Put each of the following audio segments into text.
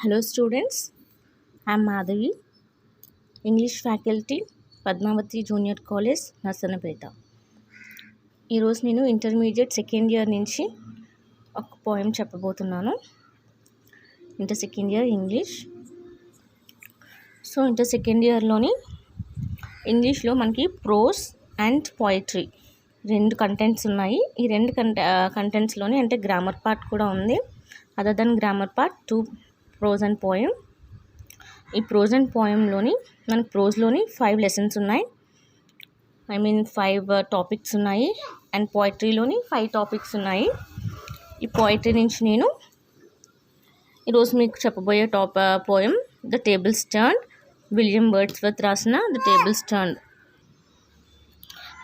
Hello students, I am Madhavi, English faculty, Padmavati Junior College, Nasanapeta. ఈరోజు నేను intermediate second year నుంచి ఒక poem చెప్పబోతున్నాను. Inter second year English. So inter second ఇయర్లోని ఇంగ్లీష్లో మనకి ప్రోస్ అండ్ పోయిటరీ రెండు కంటెంట్స్ ఉన్నాయి. ఈ రెండు కంటెంట్స్లోని అంటే గ్రామర్ పార్ట్ కూడా ఉంది. Other than grammar part 2 prose and poem. ఈ ప్రోజ్ అండ్ పోయంలోని మనకి ప్రోజ్లోని 5 లెసన్స్ ఉన్నాయి. 5 టాపిక్స్ ఉన్నాయి. అండ్ పోయిటరీలోని 5 టాపిక్స్ ఉన్నాయి. ఈ పోయిటరీ నుంచి నేను ఈరోజు మీకు చెప్పబోయే poem the tables turn, William Wordsworth రాసిన the tables turn.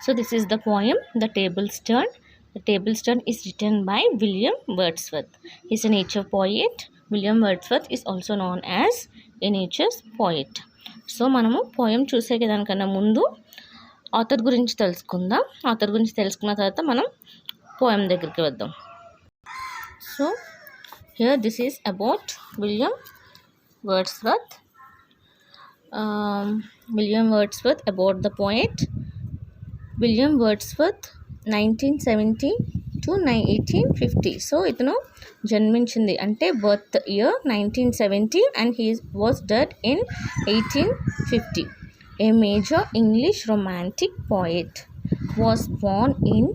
So this is the poem the tables turn. The Tables Turn is written by William Wordsworth. He is a nature poet. William Wordsworth is also known as a nature's poet. So మనము poem చూసే దానికన్నా ముందు author గురించి తెలుసుకుందాం. Author గురించి తెలుసుకున్న తర్వాత మనం పోయం దగ్గరికి వద్దాం. So here this is about William Wordsworth. William Wordsworth, about the poet William Wordsworth 1970 to 1850. So ఇతను జన్మించింది అంటే birth year 1970 and he was dead in 1850. A major English romantic poet was born in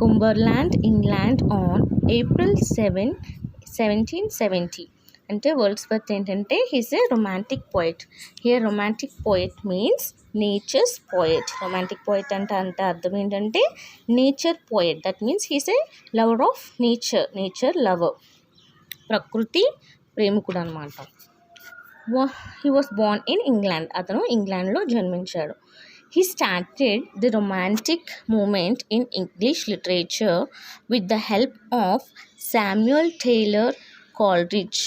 Cumberland, England on April 7, 1770. అంటే Wordsworth ఏంటంటే he's a romantic poet. Here romantic poet means nature's poet. Romantic poet అంటే అర్థం ఏంటంటే nature poet. That means he's a lover of nature lover, ప్రకృతి ప్రేమికుడు అనమాట. He was born in England. అతను ఇంగ్లాండ్లో జన్మించాడు. He started the romantic movement in English literature with the help of Samuel Taylor Coleridge.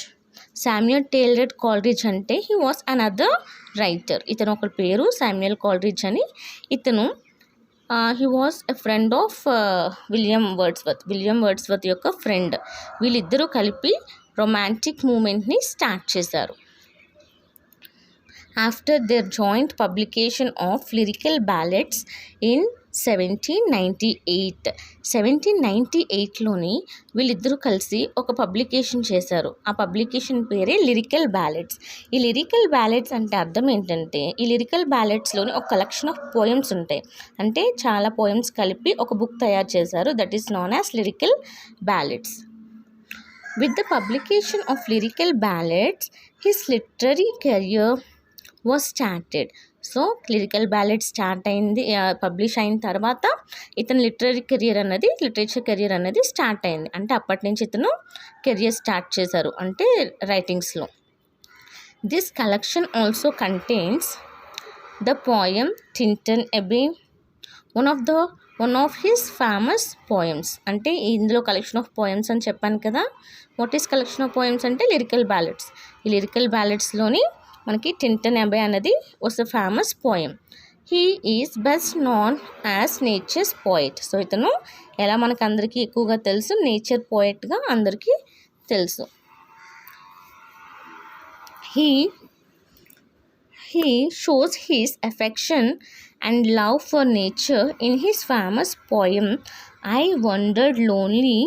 Samuel Taylor Coleridge అంటే he was another writer. ఇతను ఒక పేరు Samuel Coleridge అని. ఇతను he was a friend of William Wordsworth. William Wordsworth యొక్క friend. వీళ్ళిద్దరూ కలిపి romantic మూమెంట్ని start చేశారు. After their joint publication of lyrical ballads in 1798. 1798లోని వీళ్ళిద్దరూ కలిసి ఒక పబ్లికేషన్ చేశారు. ఆ పబ్లికేషన్ పేరే లిరికల్ బ్యాలెడ్స్. ఈ లిరికల్ బ్యాలెడ్స్ అంటే అర్థం ఏంటంటే ఈ లిరికల్ బ్యాలెడ్స్లోని ఒక కలెక్షన్ ఆఫ్ పోయమ్స్ ఉంటాయి. అంటే చాలా పోయమ్స్ కలిపి ఒక బుక్ తయారు చేశారు. That is known as lyrical ballads. With the publication of lyrical ballads, his literary career was started. So lyrical ballad start అయింది. పబ్లిష్ అయిన తర్వాత ఇతను లిటరేచర్ కెరియర్ అనేది స్టార్ట్ అయింది. అంటే అప్పటి నుంచి ఇతను కెరియర్ స్టార్ట్ చేశారు అంటే రైటింగ్స్లో. This collection also contains the poem Tintern Abbey, one of his famous poems. అంటే ఇందులో కలెక్షన్ ఆఫ్ పోయమ్స్ అని చెప్పాను కదా. What is collection of poems అంటే లిరికల్ బ్యాలెడ్స్. ఈ లిరికల్ బ్యాలెడ్స్లోని మనకి టింటన్ అబే అనేది was a famous poem. He is best known as nature's poet. So ఇతను ఎలా మనకు అందరికీ ఎక్కువగా తెలుసు, నేచర్ పోయెట్గా అందరికీ తెలుసు. He shows his affection and love for nature in his famous poem I wondered lonely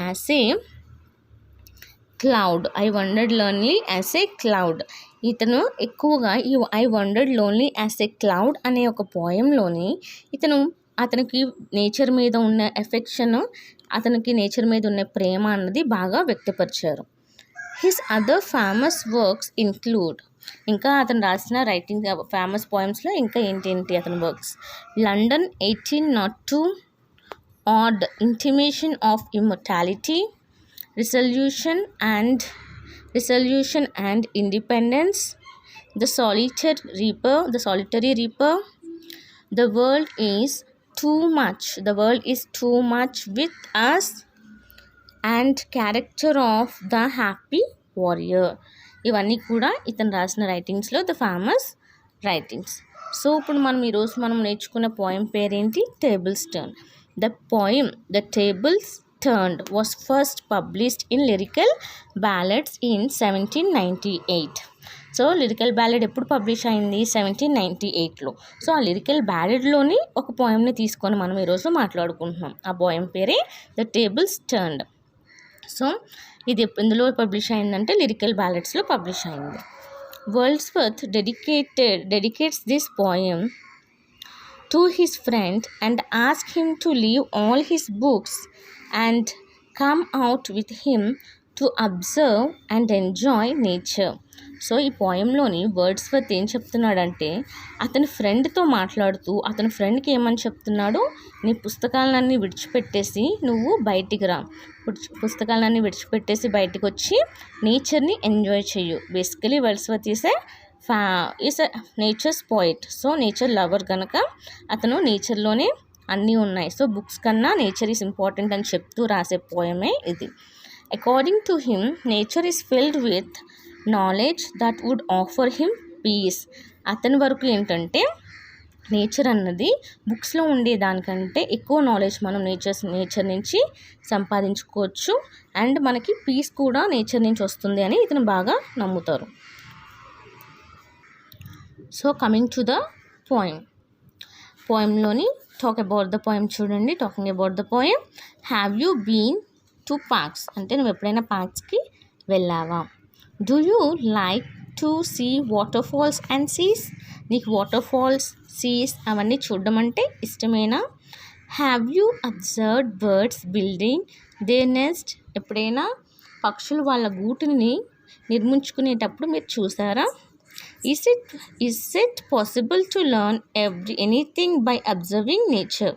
as a cloud. ఇతను ఎక్కువగా ఈ I wondered lonely as a cloud అనే ఒక పోయంలోని అతనికి నేచర్ మీద ఉన్న ఎఫెక్షన్, అతనికి నేచర్ మీద ఉన్న ప్రేమ అన్నది బాగా వ్యక్తపరిచారు. His other famous works include, ఇంకా అతను రాసిన రైటింగ్ ఫేమస్ పోయమ్స్లో ఇంకా ఏంటి అతని works: London 1802, ode intimation of ఇమ్మortality, Resolution and Independence, The Solitary Reaper, The World is Too Much with Us, and Character of the Happy Warrior. ఇవన్నీ కూడా ఇతను రాసిన రైటింగ్స్లో ద ఫేమస్ రైటింగ్స్. సో ఇప్పుడు ఈరోజు మనం నేర్చుకున్న పోయం పేరేంటి? Tables turn. The poem The Tables Turned was first published in Lyrical Ballads in 1798. So lyrical ballad ఎప్పుడు పబ్లిష్ అయింది 1798లో. సో ఆ లిరికల్ బ్యాలెడ్లోని ఒక పోయంని తీసుకొని మనం ఈరోజు మాట్లాడుకుంటున్నాం. ఆ పోయం పేరే ద టేబుల్స్ టర్న్డ్. సో ఇది ఎందులో పబ్లిష్ అయిందంటే లిరికల్ బ్యాలెడ్స్లో పబ్లిష్ అయింది. Wordsworth dedicates this poem to his friend and ask him to leave all his books and come out with him to observe and enjoy nature. So ఈ పోయంలోని Wordsworth ఏం చెప్తున్నాడంటే అతని ఫ్రెండ్తో మాట్లాడుతూ అతని ఫ్రెండ్కి ఏమని చెప్తున్నాడు, నీ పుస్తకాలన్నీ విడిచిపెట్టేసి నువ్వు బయటికి రా, పుస్తకాలన్నీ విడిచిపెట్టేసి బయటికి వచ్చి నేచర్ని ఎంజాయ్ చెయ్యు. Basically Wordsworth is a nature's poet. So nature lover కనుక అతను నేచర్లోనే అన్నీ ఉన్నాయి. సో బుక్స్ కన్నా నేచర్ ఈస్ ఇంపార్టెంట్ అని చెప్తూ రాసే పోయమే ఇది. According to him nature is filled with knowledge that would offer him peace. అతని వరకు ఏంటంటే నేచర్ అన్నది బుక్స్లో ఉండే దానికంటే ఎక్కువ నాలెడ్జ్ మనం నేచర్ నుంచి సంపాదించుకోవచ్చు అండ్ మనకి పీస్ కూడా నేచర్ నుంచి వస్తుంది అని ఇతను బాగా నమ్ముతారు. సో కమింగ్ టు ద పోయంలోని టాక్ అబౌట్ ద పోయం చూడండి. Talking about the poem, have you been to parks అంటే నువ్వు ఎప్పుడైనా పార్క్స్కి వెళ్ళావా? Do you like to see waterfalls and seas, నీకు వాటర్ ఫాల్స్ సీస్ అవన్నీ చూడడం అంటే ఇష్టమేనా? Have you observed birds building their nest, ఎప్పుడైనా పక్షులు వాళ్ళ గూటిని నిర్మించుకునేటప్పుడు మీరు చూసారా? Is it possible to learn anything by observing nature?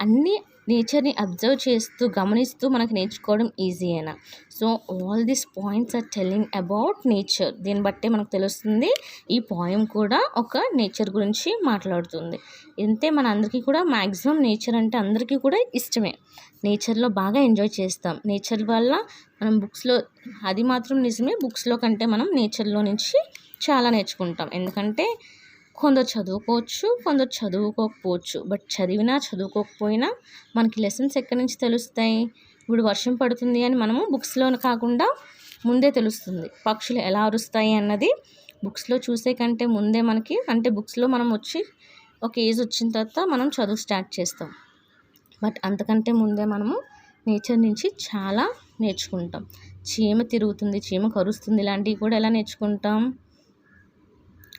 అన్ని నేచర్ని అబ్జర్వ్ చేస్తూ గమనిస్తూ మనకు నేర్చుకోవడం ఈజీయేనా? So all these points are telling about nature. దీన్ని బట్టే మనకు తెలుస్తుంది ఈ పోయం కూడా ఒక నేచర్ గురించి మాట్లాడుతుంది. ఇంతే మన అందరికీ కూడా మ్యాక్సిమం నేచర్ అంటే అందరికీ కూడా ఇష్టమే. నేచర్లో బాగా ఎంజాయ్ చేస్తాం. నేచర్ వల్ల మనం బుక్స్లో అది మాత్రం నిజమే, బుక్స్లో కంటే మనం నేచర్లో నుంచి చాలా నేర్చుకుంటాం. ఎందుకంటే కొందరు చదువుకోవచ్చు, కొందరు చదువుకోకపోవచ్చు. బట్ చదివినా చదువుకోకపోయినా మనకి లెసన్స్ ఎక్కడి నుంచి తెలుస్తాయి? ఇప్పుడు వర్షం పడుతుంది అని మనము బుక్స్లో కాకుండా ముందే తెలుస్తుంది. పక్షులు ఎలా అరుస్తాయి అన్నది బుక్స్లో చూసే కంటే ముందే మనకి, అంటే బుక్స్లో మనం వచ్చి ఒక ఏజ్ వచ్చిన తర్వాత మనం చదువు స్టార్ట్ చేస్తాం. బట్ అంతకంటే ముందే మనము నేచర్ నుంచి చాలా నేర్చుకుంటాం. చీమ తిరుగుతుంది, చీమ కరుస్తుంది, ఇలాంటివి కూడా ఎలా నేర్చుకుంటాం?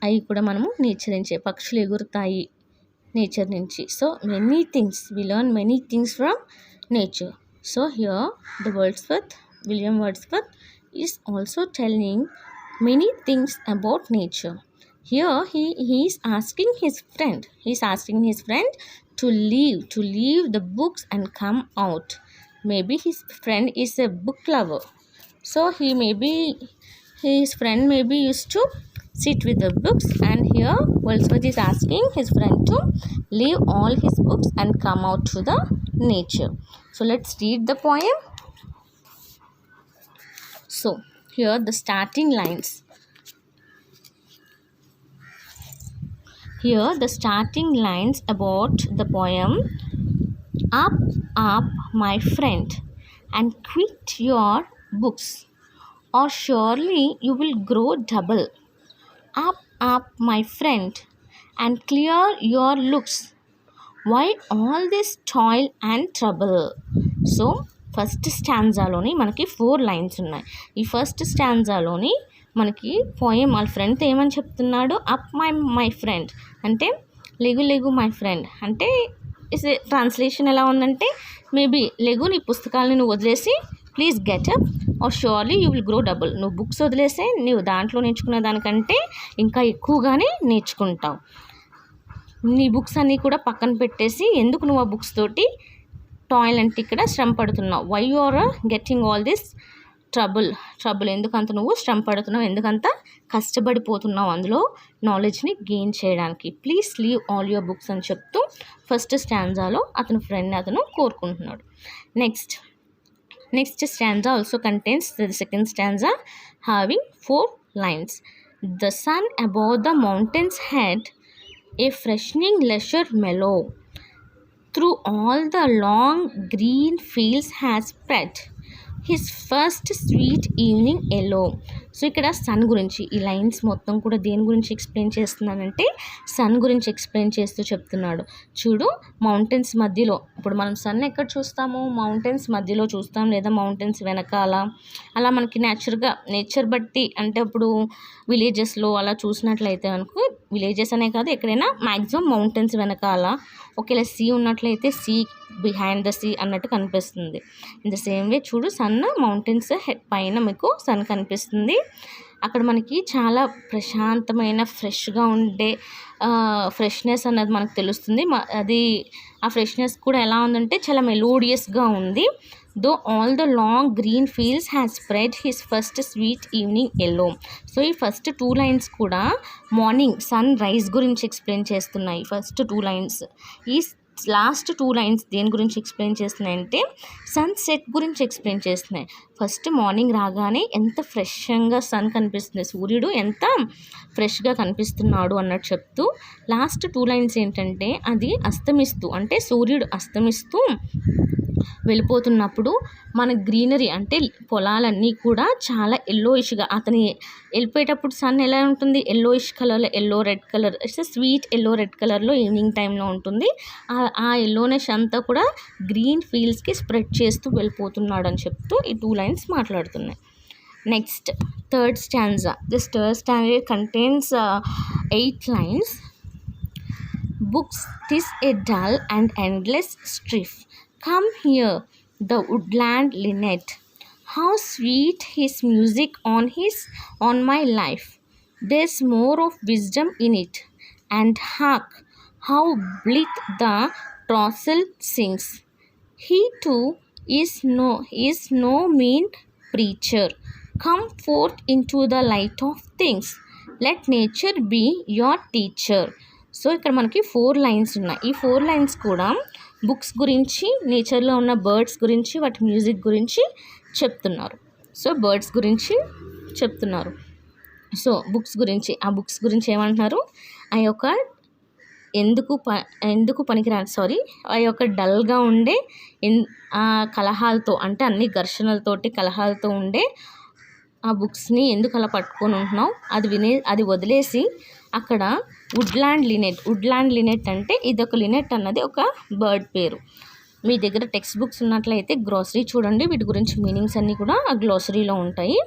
అవి కూడా మనము నేచర్ నుంచే. పక్షులు ఎగురుతాయి నేచర్ నుంచి. So many things we learn many things from nature. So here the William Wordsworth is also telling many things about nature. Here he is asking his friend to leave the books and come out. Maybe his friend is a book lover. So his friend maybe used to sit with the books, and here Wordsworth is asking his friend to leave all his books and come out to the nature. So let's read the poem. So here the starting lines. Here the starting lines about the poem. Up, up, my friend, and quit your books, or surely you will grow double. Up, up, my friend, and clear your looks. Why all this toil and trouble? So first స్టాంజాలోని మనకి 4 lines ఉన్నాయి. ఈ first స్టాంజాలోని మనకి poem వాళ్ళ ఫ్రెండ్తో ఏమని చెప్తున్నాడు? అప్ మై ఫ్రెండ్ అంటే లెగు మై ఫ్రెండ్ అంటే ట్రాన్స్లేషన్ ఎలా ఉందంటే మేబీ లెగు, నీ పుస్తకాలని నువ్వు వదిలేసి please get up or surely you will grow double. నువ్వు బుక్స్ వదిలేసే నువ్వు దాంట్లో నేర్చుకునే దానికంటే ఇంకా ఎక్కువగానే నేర్చుకుంటావు. నీ బుక్స్ అన్నీ కూడా పక్కన పెట్టేసి ఎందుకు నువ్వు ఆ బుక్స్ తోటి టాయిల్ అంటే ఇక్కడ శ్రమ పడుతున్నావు. Why you are getting all this trouble ఎందుకంత నువ్వు శ్రమ పడుతున్నావు, ఎందుకంత కష్టపడిపోతున్నావు అందులో నాలెడ్జ్ని గెయిన్ చేయడానికి. Please leave all your books అని చెప్తూ ఫస్ట్ స్టాంజాలో అతను ఫ్రెండ్ని అతను కోరుకుంటున్నాడు. Next stanza also contains the second stanza having 4 lines. The sun above the mountain's head, a freshening leisure mellow. through all the long green fields has spread his first sweet evening yellow. So ఇక్కడ sun గురించి ఈ lines మొత్తం కూడా దేని గురించి explain చేస్తున్నానంటే sun గురించి explain చేస్తూ చెప్తున్నాడు. చూడు, మౌంటైన్స్ మధ్యలో, ఇప్పుడు మనం సన్ ఎక్కడ చూస్తాము? మౌంటైన్స్ మధ్యలో చూస్తాం, లేదా మౌంటైన్స్ వెనకాల. అలా మనకి నేచర్ బట్టి, అంటే ఇప్పుడు విలేజెస్లో అలా చూసినట్లయితే అనుకో, విలేజెస్ అనే కాదు ఎక్కడైనా మ్యాక్సిమం మౌంటైన్స్ వెనకాల, ఒకవేళ సీ ఉన్నట్లయితే సీ బిహైండ్ ద సీ అన్నట్టు కనిపిస్తుంది. ఇన్ ద సేమ్ వే చూడు, సన్ మౌంటైన్స్ హెడ్ పైన మీకు సన్ కనిపిస్తుంది. అక్కడ మనకి చాలా ప్రశాంతమైన ఫ్రెష్గా ఉండే ఫ్రెష్నెస్ అన్నది మనకు తెలుస్తుంది. అది ఆ ఫ్రెష్నెస్ కూడా ఎలా ఉందంటే చాలా మెలోడియస్గా ఉంది. Though all the long green fields has spread his first sweet evening yellow. So ఈ ఫస్ట్ 2 లైన్స్ కూడా మార్నింగ్ సన్ రైజ్ గురించి ఎక్స్ప్లెయిన్ చేస్తున్నాయి. First 2 lines. ఈ లాస్ట్ 2 లైన్స్ దేని గురించి ఎక్స్ప్లెయిన్ చేస్తున్నాయంటే సన్సెట్ గురించి ఎక్స్ప్లెయిన్ చేస్తున్నాయి. ఫస్ట్ మార్నింగ్ రాగానే ఎంత ఫ్రెష్గా సన్ కనిపిస్తుంది, సూర్యుడు ఎంత ఫ్రెష్గా కనిపిస్తున్నాడు అన్నట్టు చెప్తూ, లాస్ట్ 2 లైన్స్ ఏంటంటే అది అస్తమిస్తూ, అంటే సూర్యుడు అస్తమిస్తూ వెళ్ళిపోతున్నప్పుడు మన గ్రీనరీ అంటే పొలాలన్నీ కూడా చాలా ఎల్లోయిష్గా, అతని వెళ్ళిపోయేటప్పుడు సన్ ఎలా ఉంటుంది? ఎల్లోయిష్ కలర్లో, yellow red colour, sweet yellow red కలర్లో ఈవినింగ్ టైంలో ఉంటుంది. ఆ ఎల్లోనెస్ అంతా కూడా గ్రీన్ ఫీల్డ్స్కి స్ప్రెడ్ చేస్తూ వెళ్ళిపోతున్నాడు అని చెప్తూ ఈ 2 లైన్స్ మాట్లాడుతున్నాయి. Next third stanza. This third stanza contains 8 lines. Books, 'tis a dull and endless strife. Come here, the woodland linnet. How sweet his music on my life. There's more of wisdom in it. And hark, how blithe the throstle sings. He too is no mean preacher. Come forth into the light of things. Let nature be your teacher. So ఇక్కడ మనకి 4 lines ఉన్నాయి. ఈ 4 lines కూడా books గురించి, నేచర్లో ఉన్న birds గురించి, వాటి మ్యూజిక్ గురించి చెప్తున్నారు. సో బర్డ్స్ గురించి చెప్తున్నారు. సో బుక్స్ గురించి, ఆ బుక్స్ గురించి ఏమంటున్నారు? ఆ యొక్క ఎందుకు పనికిరాని ఆ యొక్క డల్గా ఉండే ఆ కలహాలతో, అంటే అన్ని ఘర్షణలతోటి కలహాలతో ఉండే ఆ బుక్స్ని ఎందుకు అలా పట్టుకొని ఉంటున్నావు? అది వదిలేసి అక్కడ వుడ్లాండ్ లినెట్ అంటే ఇదొక లినెట్ అన్నది ఒక బర్డ్ పేరు. మీ దగ్గర టెక్స్ట్ బుక్స్ ఉన్నట్లయితే గ్లోసరీ చూడండి, వీటి గురించి మీనింగ్స్ అన్నీ కూడా ఆ గ్లోసరీలో ఉంటాయి.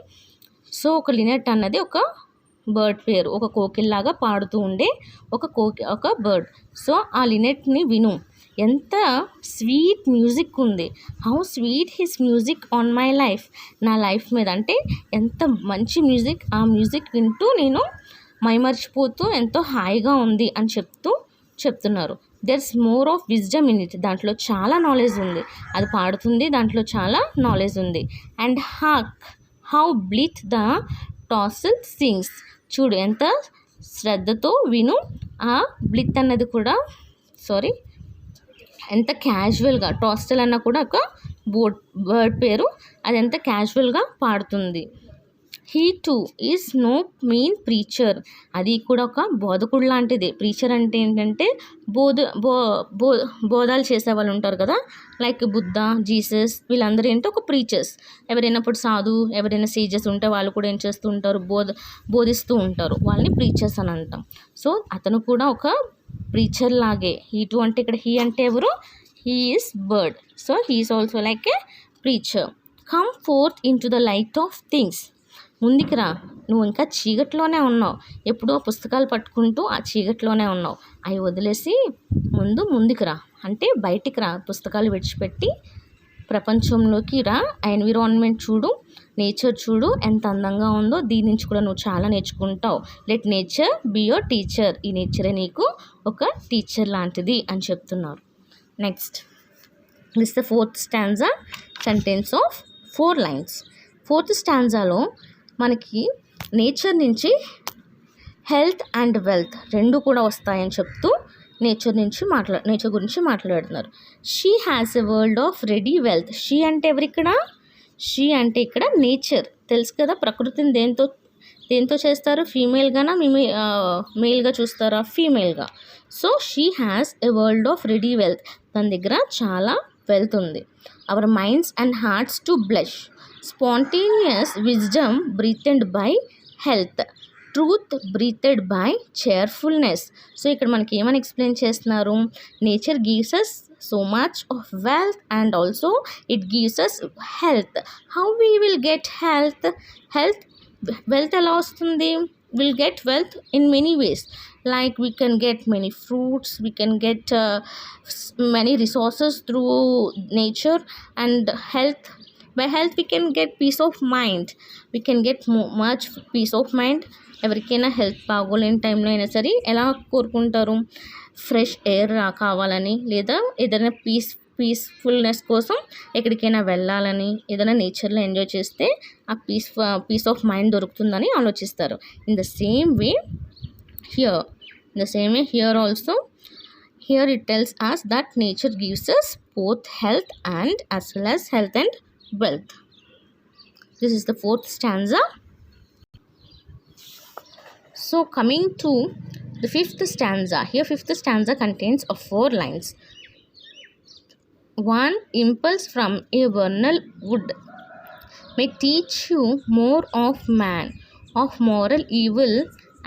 సో ఒక లినెట్ అన్నది ఒక బర్డ్ పేరు, ఒక కోకిల్లాగా పాడుతూ ఉండే ఒక బర్డ్. సో ఆ లినెట్ని విను, ఎంత స్వీట్ మ్యూజిక్ ఉంది. How sweet his music on my life, నా లైఫ్ మీద, అంటే ఎంత మంచి మ్యూజిక్, ఆ మ్యూజిక్ వింటూ నేను మైమర్చిపోతూ ఎంతో హాయిగా ఉంది అని చెప్తున్నారు. There's more of wisdom in it, దాంట్లో చాలా నాలెడ్జ్ ఉంది. అది పాడుతుంది, దాంట్లో చాలా నాలెడ్జ్ ఉంది. And how blithe the throstle sings, చూడు ఎంత శ్రద్ధతో విను. ఆ బ్లిత్ అన్నది కూడా ఎంత క్యాజువల్గా, టాస్టల్ అన్న కూడా ఒక బర్డ్ పేరు, అది ఎంత క్యాజువల్గా పాడుతుంది. He too is no mean preacher, అది కూడా ఒక బోధకుడు లాంటిది. ప్రీచర్ అంటే ఏంటంటే బోధాలు చేసేవాళ్ళు ఉంటారు కదా, లైక్ బుద్ధ, జీసస్, వీళ్ళందరూ ఏంటో ఒక ప్రీచర్స్. ఎవరైనా ఇప్పుడు సాధు, ఎవరైనా సేజెస్ ఉంటే వాళ్ళు కూడా ఏం చేస్తూ ఉంటారు? బోధిస్తూ ఉంటారు, వాళ్ళని ప్రీచర్స్ అని అంటాం. సో అతను కూడా ఒక ప్రీచర్ లాగే. హీ టూ అంటే ఇక్కడ హీ అంటే ఎవరు? He is bird. So he is also like A preacher. Come fourth in to the light of things, ముందుకు రా, నువ్వు ఇంకా చీకట్లోనే ఉన్నావు, ఎప్పుడో పుస్తకాలు పట్టుకుంటూ ఆ చీకట్లోనే ఉన్నావు, అవి వదిలేసి ముందుకు రా, అంటే బయటికి రా, పుస్తకాలు విడిచిపెట్టి ప్రపంచంలోకి రా, ఎన్విరాన్మెంట్ చూడు, నేచర్ చూడు ఎంత అందంగా ఉందో, దీని నుంచి కూడా నువ్వు చాలా నేర్చుకుంటావు. Let nature be your teacher, ఈ నేచరే నీకు ఒక టీచర్ లాంటిది అని చెప్తున్నారు. Next this the fourth stanza contents of 4 lines. Fourth స్టాంజాలో మనకి నేచర్ నుంచి హెల్త్ అండ్ వెల్త్ రెండు కూడా వస్తాయని చెప్తూ నేచర్ గురించి మాట్లాడుతున్నారు. She has a world of ready wealth. She అంటే ఎవరు ఇక్కడ? షీ అంటే ఇక్కడ నేచర్, తెలుసు కదా, ప్రకృతిని దేంతో దేంతో చేస్తారు? ఫీమేల్గానా మేల్గా చూస్తారా? ఫీమేల్గా. So she has a world of ready wealth. తన దగ్గర చాలా వెల్త్ ఉంది. Our minds and hearts to blush. Spontaneous wisdom breathed by health. Truth breathed by cheerfulness. So ఇక్కడ మనకి ఏమని ఎక్స్ప్లెయిన్ చేస్తున్నారు? Nature gives us so much of wealth and also it gives us health. How we will get health? Wealth ఎలా వస్తుంది? We'll get wealth in many ways, like we can get many fruits, we can get many resources through nature, and health, by health we can get peace of mind. We can get much peace of mind. ఎవరికైనా health బాగోలేని టైంలో అయినా సరే ఎలా కోరుకుంటారు? Fresh air కావాలని, లేదా ఏదైనా peacefulness కోసం ఎక్కడికైనా వెళ్ళాలని, ఏదైనా నేచర్లో ఎంజాయ్ చేస్తే ఆ పీస్ ఆఫ్ మైండ్ దొరుకుతుందని ఆలోచిస్తారు. In the same way here also, here it tells us that nature gives us both health and as well as health and wealth. This is the fourth stanza. So coming to the fifth stanza. Here fifth stanza contains of 4 lines. One impulse from a vernal wood may teach you more of man, of moral evil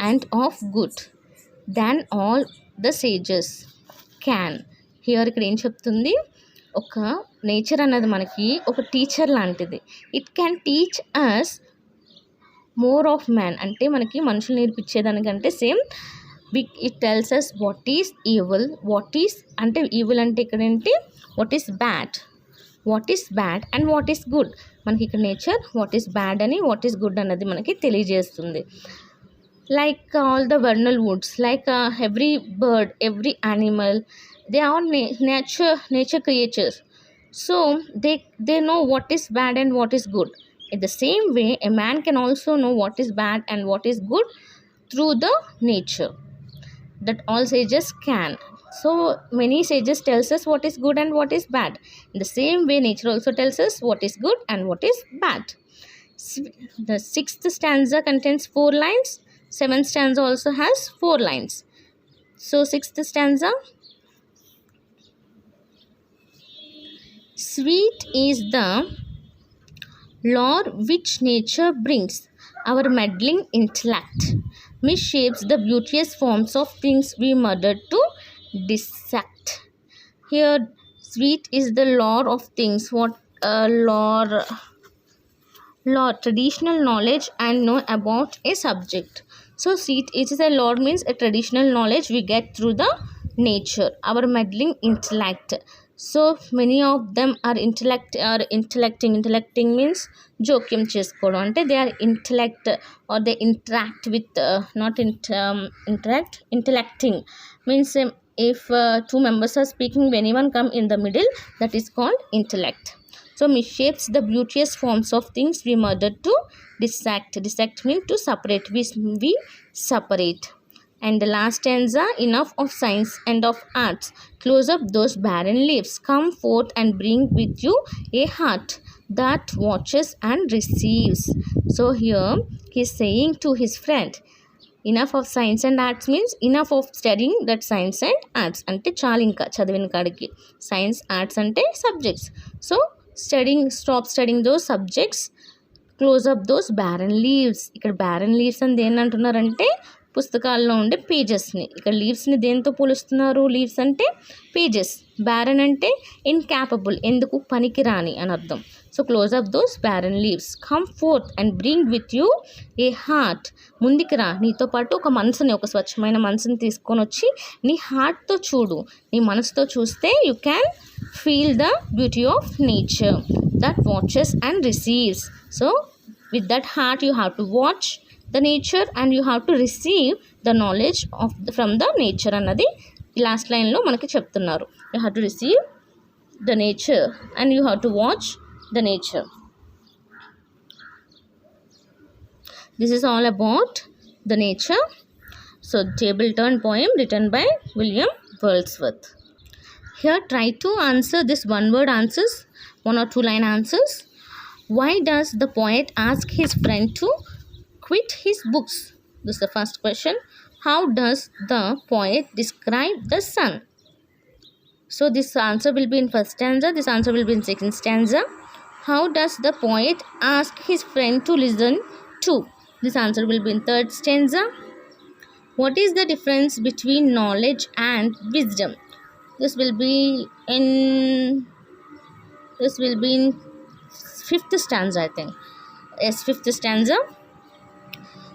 and of good than all the sages can. Here ఇక్కడ ఏం చెప్తుంది? ఒక nature అన్నది మనకి ఒక teacher లాంటిది. It can teach us more of man, అంటే మనకి మనుషులు నేర్పించేదానికంటే same it tells us what is evil, what is అంటే ఈవిల్ అంటే ఇక్కడ ఏంటి, what is bad and what is good. మనకి ఇక్కడ నేచర్ వాట్ ఈస్ బ్యాడ్ అని వాట్ ఈస్ గుడ్ అన్నది మనకి తెలియజేస్తుంది. Like all the vernal woods, like every bird, every animal, they are nature creatures. So they know what is bad and what is good. In the same way, a man can also know what is bad and what is good through the nature, that all sages can. So many sages tells us what is good and what is bad. In the same way, nature also tells us what is good and what is bad. The sixth stanza contains 4 lines. Seventh stanza also has 4 lines. So sixth stanza. Sweet is the lore which nature brings. Our meddling intellect misshapes the beauteous forms of things we murder to dissect. Here, sweet is the lore of things. What lore? Traditional knowledge and know about a subject. So sweet is a lore means a traditional knowledge we get through the nature. Our meddling intellect. So many of them are intellecting means జోక్యం చేసుకోవడం, అంటే they are intellect or they interact with intellecting means if 2 members are speaking, when anyone come in the middle, that is called intellect. So misshapes the beauteous forms of things we murder to dissect means to separate. We separate. And the last stanza, enough of science and of arts, close up those barren leaves, come forth and bring with you a heart that watches and receives. So here he is saying to his friend, enough of science and arts means enough of studying that science and arts, ante chalu inka chadivina kadiki. Science, arts ante subjects. So stop studying those subjects, close up those barren leaves. ఇక్కడ barren leaves అని దేన్ని అంటున్నారంటే పుస్తకాల్లో ఉండే పేజెస్ని. ఇక్కడ లీవ్స్ని దేంతో పోలుస్తున్నారు? Leaves అంటే pages, barren అంటే ఇన్క్యాపబుల్, ఎందుకు పనికిరాని అని అర్థం. So close up those barren leaves, come fourth and bring with you A heart. ముందుకు రా, నీతో పాటు ఒక మనసుని, ఒక స్వచ్ఛమైన మనసుని తీసుకొని వచ్చి నీ హార్ట్తో చూడు. నీ మనసుతో చూస్తే you can feel the beauty of nature that watches and receives. So with that heart you have to watch the nature and you have to receive the knowledge from the nature అన్నది last లైన్లో మనకి చెప్తున్నారు. You have to receive the nature and you have to watch the nature. This is all about the nature. So table turn poem written by William Wordsworth. Here try to answer this one word answers, 1 or 2 line answers. Why does the poet ask his friend to quit his books? This is the first question. How does the poet describe the sun? So this answer will be in first stanza. This answer will be in second stanza. How does the poet ask his friend to listen to? This answer will be in third stanza. What is the difference between knowledge and wisdom? This will be in fifth stanza, I think. Yes, fifth stanza.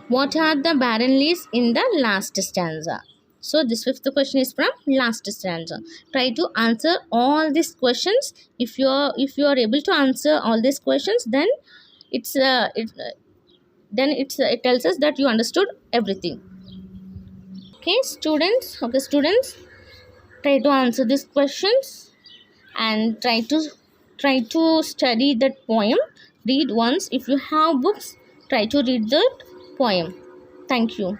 What are the barren leaves in the last stanza? So this fifth question is from last stanza. Try to answer all these questions. If you are able to answer all these questions, then it tells us that you understood everything. Okay, students. Try to answer these questions and try to study that poem. Read once. If you have books, try to read that poem. Thank you.